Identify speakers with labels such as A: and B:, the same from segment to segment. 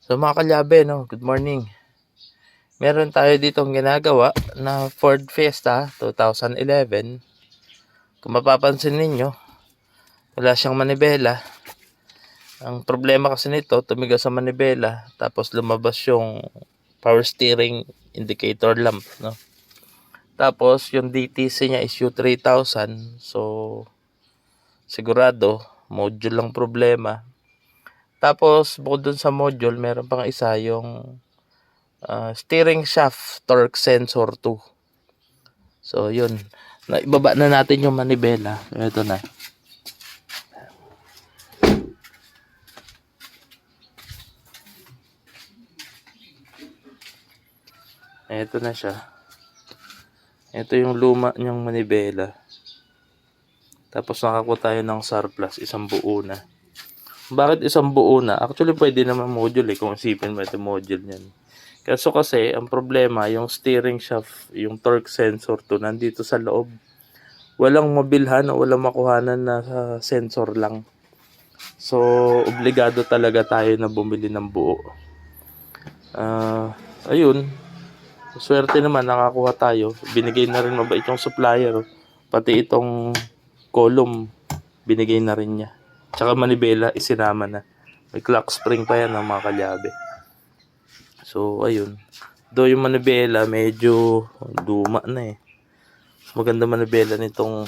A: So mga kalyabe, no, good morning. Meron tayo ditong ginagawa na Ford Fiesta 2011. Kung mapapansin ninyo, wala siyang manibela. Ang problema kasi nito, tumigas sa manibela, tapos lumabas yung power steering indicator lamp, no. Tapos yung DTC niya is U3000, so sigurado module lang problema. Tapos bukod dun sa module, meron pang isa yung steering shaft torque sensor 2. So yun, ibaba na natin yung manibela. Ito na. Ito na siya. Ito yung luma niyang manibela. Tapos nakakuha tayo ng surplus, isang buo na. Bakit isang buo na? Actually pwede naman module kung isipin mo ito module niyan. Kaso kasi ang problema, yung steering shaft, yung torque sensor 2 nandito sa loob. Walang mabilhan o walang makuhanan na sensor lang. So obligado talaga tayo na bumili ng buo. Ayun. Swerte naman nakakuha tayo. Binigay na rin mabait yung supplier. Pati itong column binigay na rin niya. Tsaka manibela isinama na. May clock spring pa yan ng mga kalyabe. So ayun. Do yung manibela medyo luma na Mas maganda manibela nitong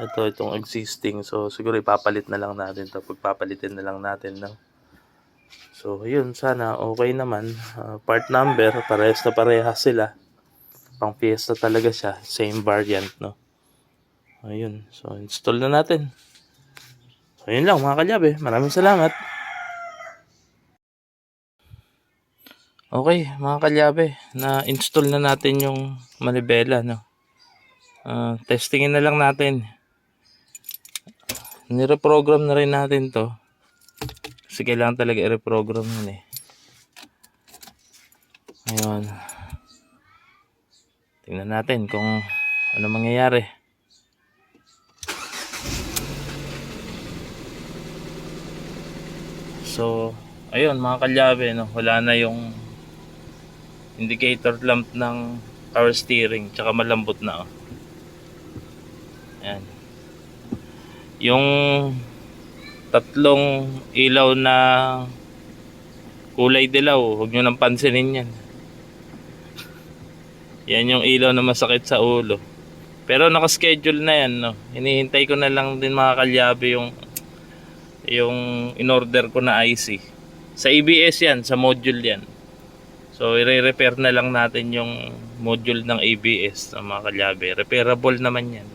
A: itong existing. So siguro ipapalit na lang natin to. Pagpapalitin na lang natin, no? So yun, sana okay naman. Part number parehas sila. Pang Fiesta talaga siya, same variant, no. Ayun, so install na natin. So yun lang mga kalyabe, maraming salamat. Okay mga kalyabe, na install na natin yung manibela, no. Testingin na lang natin. Nireprogram na rin natin to. Kasi kailangan talaga i-reprogram yun Ayun. Tingnan natin kung ano mangyayari. So, ayun mga kalyabe, no, wala na yung indicator lamp ng power steering, tsaka malambot na. Ayan. Yung tatlong ilaw na kulay dilaw, huwag nyo nang pansinin yan. Yan yung ilaw na masakit sa ulo. Pero naka-schedule na yan, no. Hinihintay ko na lang din mga kalyabe yung in-order ko na IC. Sa ABS yan, sa module yan. So i-repair na lang natin yung module ng ABS ng mga kalyabe. Repairable naman yan.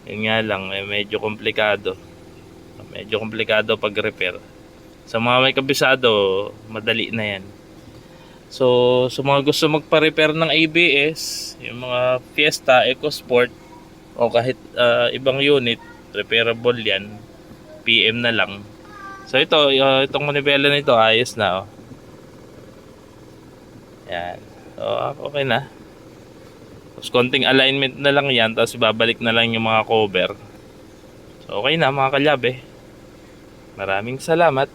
A: Yun nga lang, medyo komplikado. Medyo komplikado pag-repair. Sa mga may kabisado, madali na yan. So sa mga gusto magpa-repair ng ABS, yung mga Fiesta, EcoSport, o kahit ibang unit, repairable yan. PM na lang. So itong manibela nito ayos na. Yan. So okay na. Tapos konting alignment na lang yan, tapos babalik na lang yung mga cover. So okay na mga kalyabe. Maraming salamat.